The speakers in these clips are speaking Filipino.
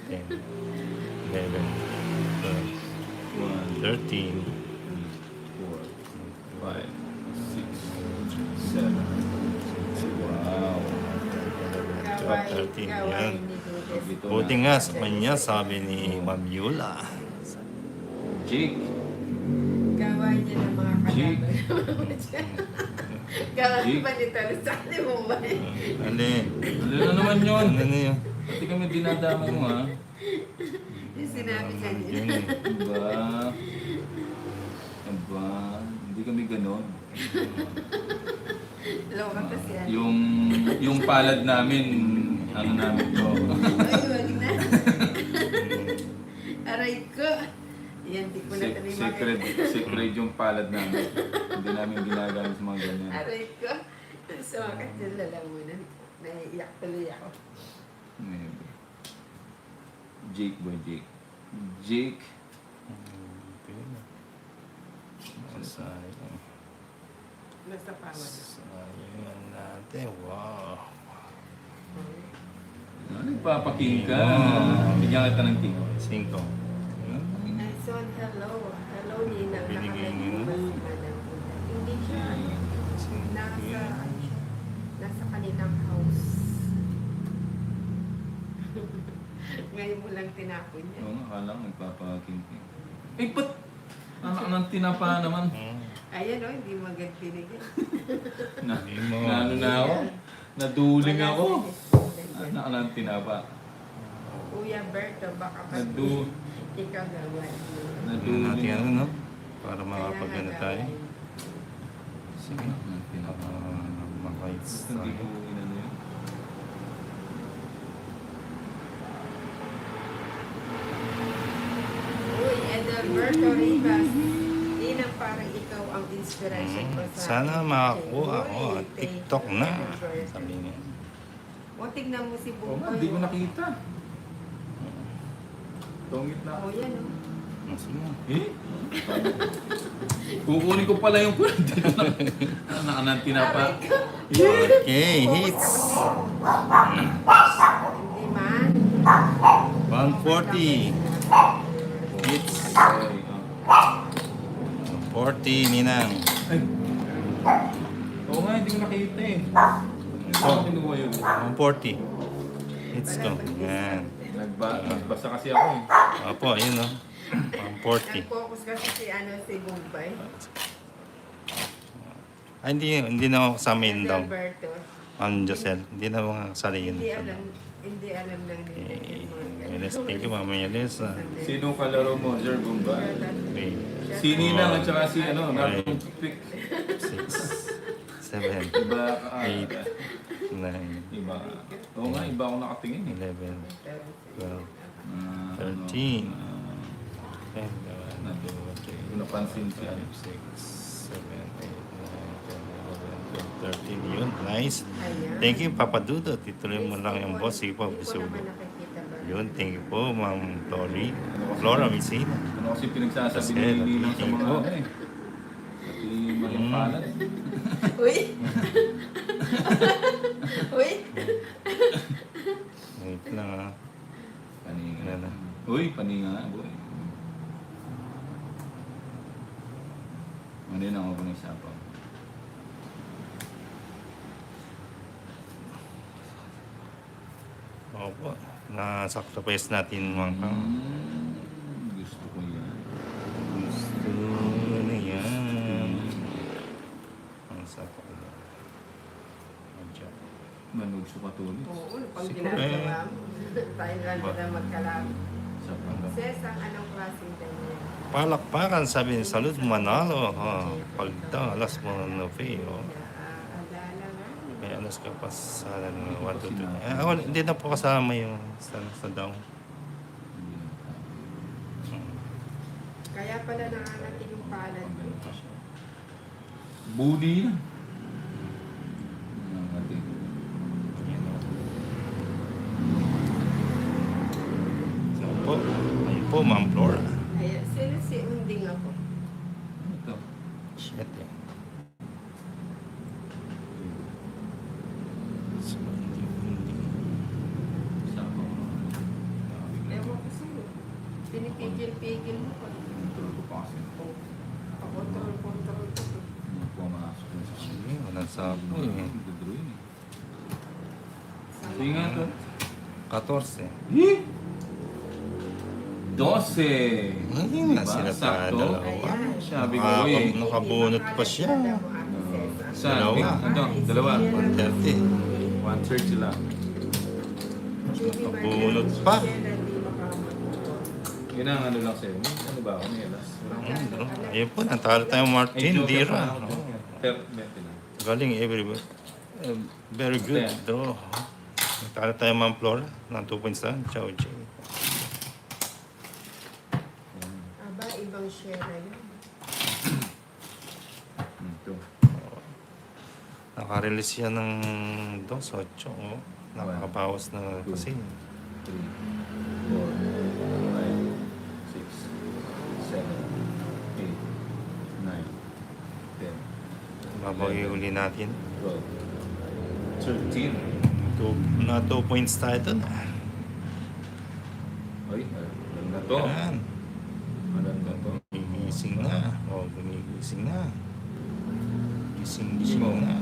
10, 11, 12, 13, 4, 5, 6, 7. Wow. 13, yan. Ito Buti na. nga sa kanya, sabi ni Ma'am Yula. Jake. Gaway niya ng mga Jake. kalaban. Gaway Jake. pa ni Tarzan mo ba? Ali, Ano na naman yun? ano na yun? Pati kami dinadamay mo ha. Yung sinabi Yun kanina. eh. Diba? Diba? Hindi kami ganon. Loka kasi yan. Yung palad namin, ano namin to. Ay, wag na. Aray ko. Yan, di ko na tayo Secret yung palad namin. Hindi namin ginagamit sa mga ganyan. Aray ko. Sumakat yung lalamunan. Naiiyak tuloy ako. Maybe. Jake boy, Jake. Jake. Sayang. Nasa pawad. Sayang natin. Wow. Nagpapaking ka. Oh. Bigyan kita ng king. 5. Ay, son, hello. Hello, Ninang. Binigay niyo na. Hindi siya. Nasa kanilang house. Ngayon mo lang tinapon niya. Oo nga, akala ko nagpapaking. Eh, ba't? Anak ng tinapa naman. Ayan o, hindi mo agad binigyan. Hindi mo. Ano na ako? Naduling Wala ako. sige. Anak ng tinapa. Kuya Berto, baka pa ikaw gawin. Tingnan natin Naduling ano, ako. no? Para makapagano tayo. Sige. Anak ng tinapa. Makaits Hindi tayo. ko inano yun. Uy, Edelberto Rivas. Ninang parang ikaw ang inspiration ko sa... Sana makakuha ako. Uy, At thank TikTok you, na. Edelberto. Sabi niya. O, tignan mo si Oo nga, Buboy. hindi ko nakita. Tungit na ako. O, yan o. Sige. Eh? Kukunin ko pala yung kwento. Anak ng tinapa. Aray ko. Okay, hits. Hindi man. 140. Hits. Ay, 40, Ninang. Ay. Oo nga, hindi ko nakita eh. Ito. Ano kinuha yun? 140. Hits ko. Yan. Nagbasa kasi ako eh. Opo, ayun o. 140. Nag-focus kasi si Buboy. Ay, hindi na ako kasama yun daw. Edelberto. Ma'am Josel. Hindi na mga kasali yun. Hindi alam ng Yes, thank you, Mama Yeles. Sino kalaro mo, Sir Bumba? Okay. Si Ninang at saka si ano, Narcong Pick. 6, 7, Iba ka. 8, 9, Iba. Oo nga, iba ako nakatingin eh. 11, 12, Ah, 13, ano, 10, Hindi ko napansin si ano. 6, 7, 8, 9, 10, 11, 12, 13. Yun, nice. Ayan. Thank you, Papa Dudot. Ituloy mo lang yung boss. Sige po, bisugo. Yun, thank you po, Ma'am Tori. Flora Messina. Ano kasi pinagsasabi Kasi, ni Ninang sa mga ko. ano eh. Pati maling palad. Uy! Uy! Wait lang ah. Paninga. Ano? Uy, paninga. Boy. Ano yun ang ako ng isapaw? Opo, na-sacrifice natin mga kang. Gusto ko yan. Gusto na yan. Ang sapo ko lang. Adyo. Manog sa katuloy. Oo, pang Siguro, ginagawa mo. Tayo lang na magkalam. Sa pangga. Ses, ang anong klaseng ganyan? Palakpakan, sabi ni Salud Manalo. Pagda, alas mo na Novi. Alala nga. May alas ka pa sa 1, 2, 3. Ako, hindi na po kasama yung sa down. Kaya pala nangangating yung palad mo. Budi yan. Nangangating. So po, ayun po, Ma'am Flora. Ayan, sino si Unding ako? Ano ito? Shit eh. So, hindi. Isapaw. Pinipigil-pigil mo pa. Control ko pa kasi. Control ko. Hindi ko pumasok dun sa Sige, walang sapo eh. Dudro yun eh. Sige nga to. 14. Eh? 12! Ayun na sila pa, Sakto. dalawa. Ayan. Sabi ko eh. Nakabunot pa siya. Saan? Dalawa. Ano? Dalawa. 130. 1/3 sila. Nakabunot pa. Yun ang ano lang sa'yo. Ano ba ako? May alas. Ayun po, natalo tayo Martin, Dira. Pero, bete lang. Galing very good draw. Natalo tayo Ma'am Flora ng 2.7. Ciao, Jay. Aba, ibang share na yun. Ito. Nakarelease siya ng 2.8. Oh. Nakakabawas na kasi. 3, 4, 5, 6, 7, 8, 9, 10, Babagi uli natin. 12, 13. Na 2 points tayo dun. Ay, maganda to. Yan. Maganda to. Gigising na. Gumigising na. Gising Mo. na.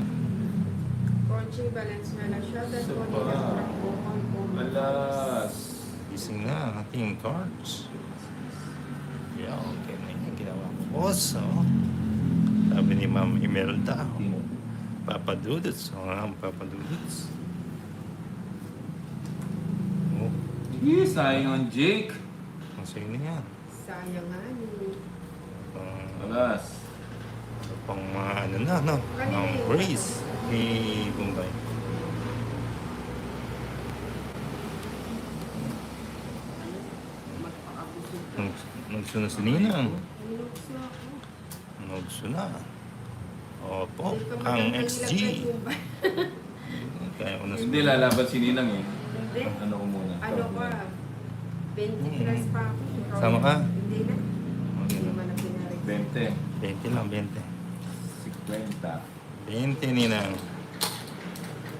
Coaching balance na lang siya. That's So, what Alas. Gising na ating cards. Yeah, okay na yung ginawa ko. Boss, oh. Sabi ni Ma'am Imelda, oh, Papadudots. Papadudots. Oh, Yes, sayang ang Jake. masaya na yan. Sayang nga ni. Alas. Pang mga ano na, no? Ang Grace. Kay Bombay. Nagsunod si Ninang. Nilukso ako. Nagsuna. Opo, Hindi ka ang magandang XG. ilagay yung ba- Kaya ko na Hindi lalaban si Ninang eh. Hindi. Ano ko muna? Ano ka? 20 plus pa ako. Ikaw Sama ka? Hindi na. Hindi man na pinarig. 20. 20 lang, 20. 50. 20 Ninang.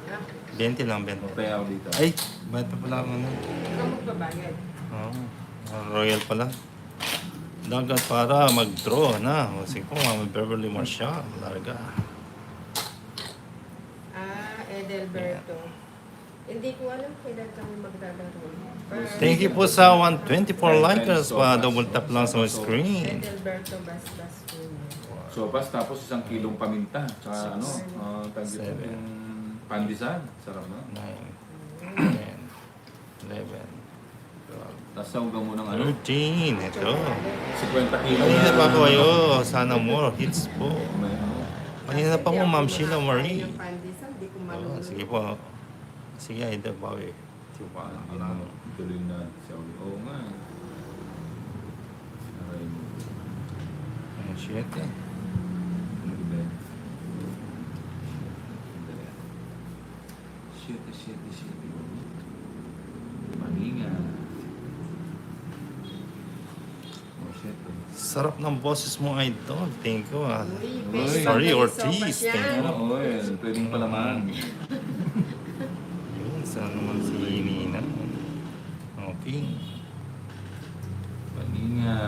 Ah, 20 lang, 20. Patay ako dito. Ay, ba't pa pala ako ano? ikaw magbabayad. Oo, Royal pala. Dagat para mag-draw na. Kasi kung may Beverly Marshall, larga. Edelberto. Hindi ko alam kailan kami maglalaro. Thank you po sa 124 likers pa. Double tap lang sa screen. Edelberto Basbas Jr. Sopas tapos 1 kilong paminta. Tsaka ano, tag dito Seven. yung pandesal. Sarap na. 9, 10, 11, 12, Tapos saugaw mo ng ano, 13. Ito. 50 kilo Kanina pa ko kayo. Sana more hits po. May ano. Kanina pa mo, Ma'am Sheila Marie. Yung pandesal, di ko Oh, malulog. sige po. Sige, ito pa eh. Tiwa. Ano, tuloy na siya. Oo nga. Aray mo. Ang shit eh. Ano ba yan? Shit. Maninga. Oh shit. Sarap ng boses mo, idol. Thank you ah. Uy, Sorry, pwede Ortiz. sopas yan. Thank you. Ano, oil. Pwedeng palaman. Yun, saan naman si Nina? Okay. Maninga.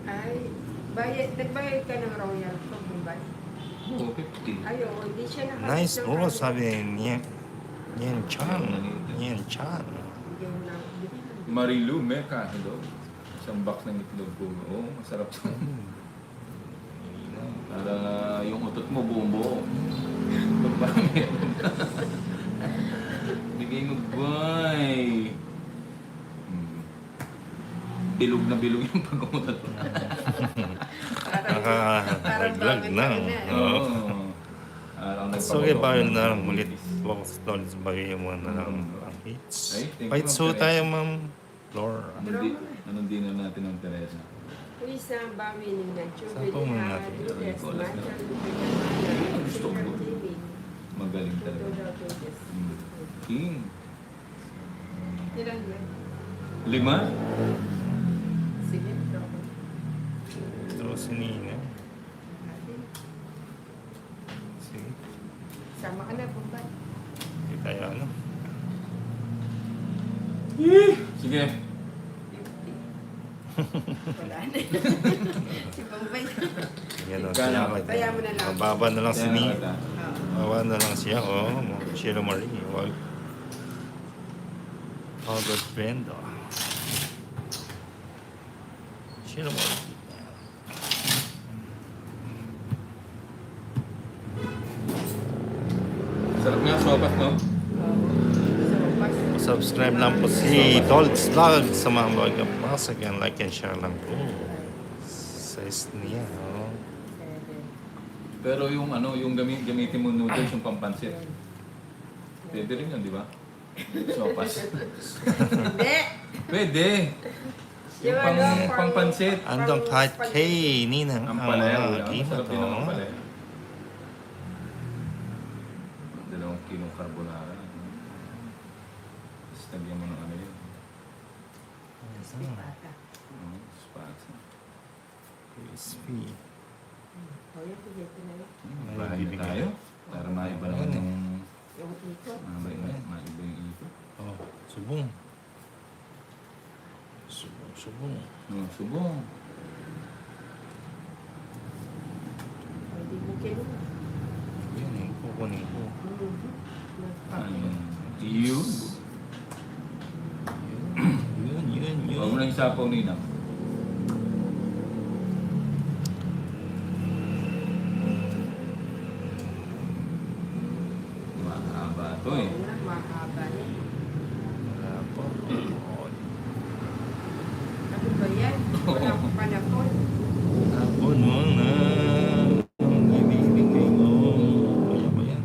Ay, nagbayad ka ng royal pag Mumbai. Oo, 50. Ay, oo, hindi siya nakasip Nice ng bro, ano. sabi niya. Yan Chan. Yan Chan. Bigyan mo lang. Marilu, Mecca. Hello. Isang box ng itlog ko. Oo, masarap to. Para yung utot mo buong buo. Pag marami. Bigay mo, boy. Bilog na bilog yung pag-umutot mo. Nakakaglag na. Oo. So, okay ba yun na lang ulit? Box dollars bagay mo na lang ang hits. Ay, thank you, Fight Ma'am so Teresa. tayo, Ma'am Flor. Anong dinner natin ng Teresa? Uy, sa bawi ni Nacho, Saan po muna natin? Gusto ko. Magaling talaga. King. Ilan ba? 5? Sige, drop. Ito si Nina. Sige. Sama ka na, Bombay. Hindi tayo ano. Sige. Wala na. Si Bombay. Yan o, Kaya- Kaya mo na lang. Mababa na lang si Kaya Ni. nakita. Oo. Mababa na lang siya. Oh, Sheila Marie. Wag. Oh, good friend. Oh. Sheila Marie. Sarap nga, sopas, no? So, pas. Subscribe lang po si Dolls Vlog sa mga mga masagan. Like and share lang po. Size niya. Oh. Pero yung ano, yung gamitin mo noodles, yung pampansit. Pwede rin yun, di ba? Sopas. Hindi. Pwede. Yung Yung ano, pangpansit. Andong kahit kay Ninang Ang palaya, mga masarap gimat. din ang Oh. palaya. 2 kilong carbonara. Tapos lagyan mo ng ano yun. Spaghetti. Crispy. Oh, yung pigito na yun. Ay, Bahay na bibigyan. tayo. Para maiba naman Ayun eh. yung... Yung ito. Maiba yung ito. Oh, subong. Subong. Subong. Hindi mo kilo. Yan eh, kukunin ko. Ayun. Yun. Yun. Huwag mo na yung sapaw, Ninang. Mahaba to eh. Mahaba niya. Wala po. Oh, Ano ba yan? Wala akong panapon. Tapon mo na. Ang ibig mo. Kaya ba yan?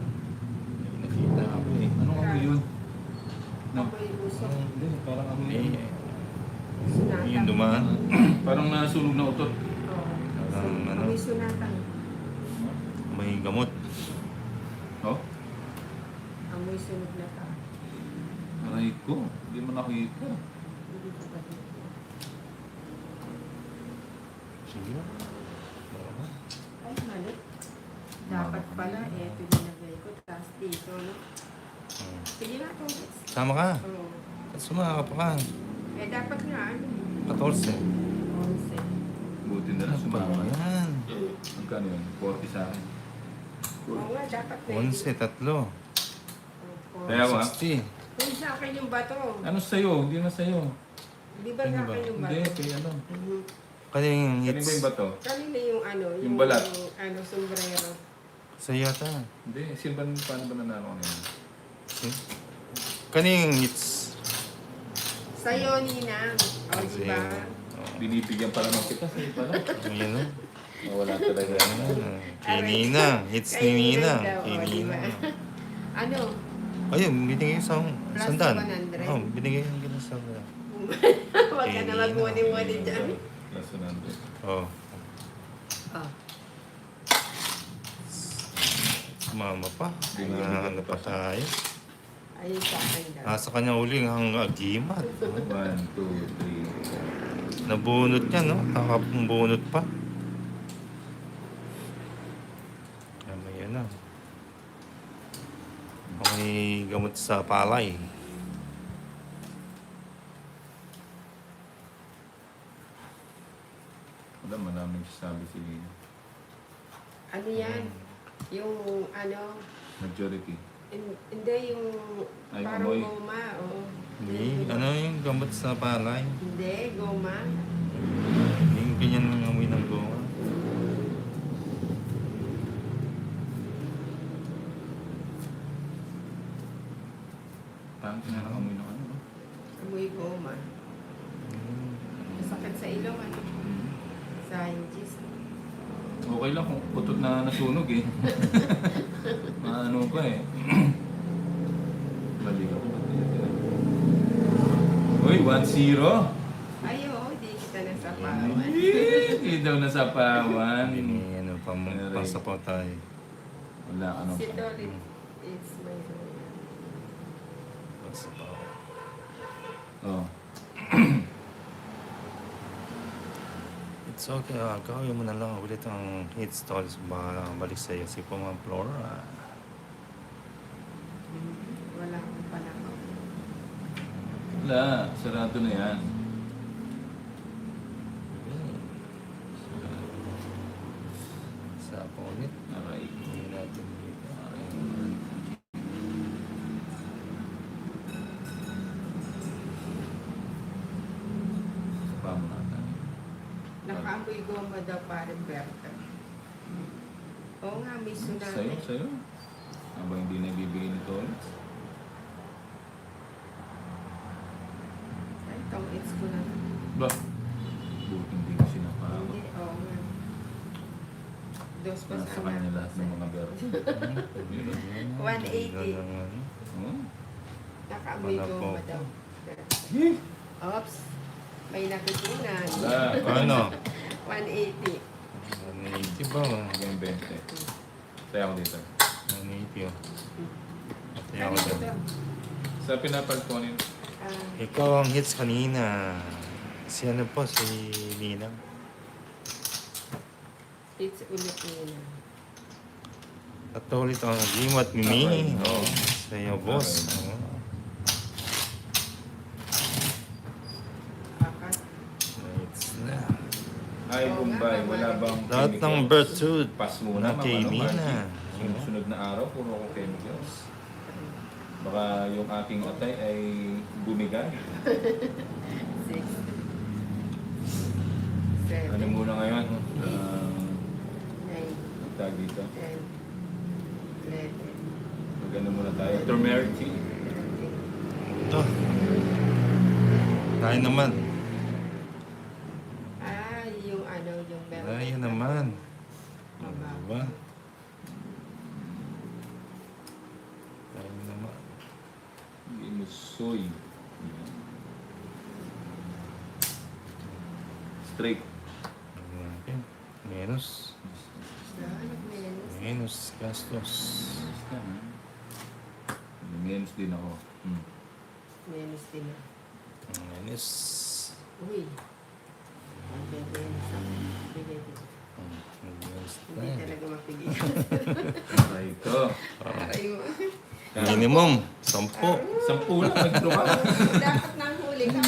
May nakita ako eh. Anong amoy yun? No. Amoy usok. Hindi, parang amoy Eh, yun. Sunatan. yung dumaan. Parang nasunog na utot. Oo. Ano? Amoy sunatan. May gamot. Oh? Amoy sunog na ka. Aray ko. Hindi mo nakita. Hindi ko ba dito? Sige. Ay, mali. Dapat pala, eto nilagay ko. Tapos dito, no? Sige na, Tomas. Sama ka. Oo. Sumaka pa ka. Eh, dapat nga, ano? 14. 11. Buti na lang Ano ba sumama. yan? Magkano yun? 40 sa akin. Oo nga, dapat na. 11, tatlo. Kaya ba? 60. Kung sa akin yung bato. Ano sa'yo? Hindi na sa'yo. Di ba Ano sa ba? akin yung Hindi, bato? kaya ano. Mhm. Kaling Kanina ba hits. yung bato? Kanina yung ano, Yung balat. ano, sombrero. Sa yata. Hindi, silban paano ba nanalo ko ngayon? Kaning hits. Sa'yo, Ninang. O, di ba? Binibigyan pa naman kita sa'yo pala. Ayan o. Wala talaga. Kay Nina. Hits ni Nina. daw, Kay o, di ba? Nina. Ano? Ayun, binigay sa Plus sandan. 100. Oh, binigay yung gano'n sa... Huwag ka na magmuni-muni dyan. Plus 100. Oh, Oh. sumama pa. Ano pa tayo? Ayun sa akin daw. Nasa kanya uli ang agimat. 1, 2, 3. Nabunot niya, no? Nakapambunot pa. Yan na. May gamot sa palay. Wala, maraming sabi si Lina. Ano yan? Yung ano, Majority. hindi yung Ay, parang amoy. goma. Oh. Hindi, ano yung gamot sa palay? Hindi, goma. Yung ganyan ng amoy ng goma. Parang kinakamoy ng ano, no? Amoy goma. Masakit sa ilong, ano? Scientist. Okay lang kung putot na nasunog eh. Maano pa eh. Balik ako. Uy, 1-0. Ay, oo, di kita nasapawan. Hindi daw nasapawan. Hindi, ano pa mo, Aray. pasa po tayo. Wala, ano. Si Dorit, it's my son. Pasa pa. Oh. It's okay, gawin mo na lang ulit ang heat stalls balik sa iyo. Si Puma Flora. Wala akong panahon. Wala, sarado na yan. amoy goma daw parang Berta. Oo nga, may tsunami. Sa'yo. Habang hindi na ibibigay nito ulit. Ay, tong-its ko na. Ba? Buti hindi ko sinapako. Hindi, oo nga. Dos pa Nasa kanya lahat ng mga bero. 180. Hmm? Nakaamoy Wala po. goma daw. Oops. May nakikunan. Wala. Ano? 180. 180 ba? Hanggang 20. Saya ako dito. 180 oh. Pati Ano ako ito? dyan. Sa pinapagkunin, Ikaw ang hits kanina. Si ano po? Si Ninang. It's ulit nila. Patuloy ang gimat ni. Okay. Oo. Sa'yo, boss. Okay. Oo. Akat. Hits na. ay Bombay, wala bang Lahat ng chemicals? birthday Pass muna, na kay Nina. Sunod na araw, puro ako chemicals. Baka yung aking atay ay bumigay. 6. 7. Ano muna ngayon? 9. Tag dito. 10. 11. Magano muna tayo. Turmeric tea. 13. Ito. Tayo naman. Yung ano, yung meron. Tayo naman. Mababa. Diba? Tayo naman. Inusoy. Straight. Tingnan natin. Menos. Menos. Menos gastos. Menos din ako. Menos din. Menos. Uy. Ang bebe sa bebe. Menos Hindi na. talaga mapigil. Aray ko. Aray mo. Minimum. 10. 10 lang nagtruka. Dapat nang huli ka.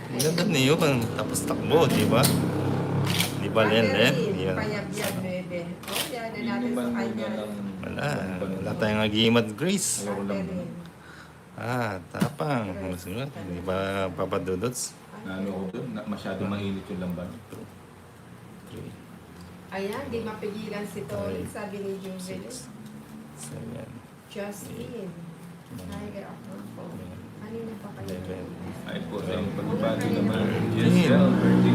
Maganda na yun. Tapos takbo, di ba? Di ba, Len? Yan. Payab-yab, bebe. Oh, yan na natin sa kanya. Wala. Wala tayong agimat, Grace. Ayoko lang. Tapang. Masunod. Di ba, Papa Dudots? Nalo ako doon. Masyado mainit yung lamban. Ayan, di mapigilan si Tori, sabi ni Juvenile. 7. Justin. Ay, kaya ako. Kanina pa kayo. 11. Ay po sa iyong pagbati naman. Yes, well, birthday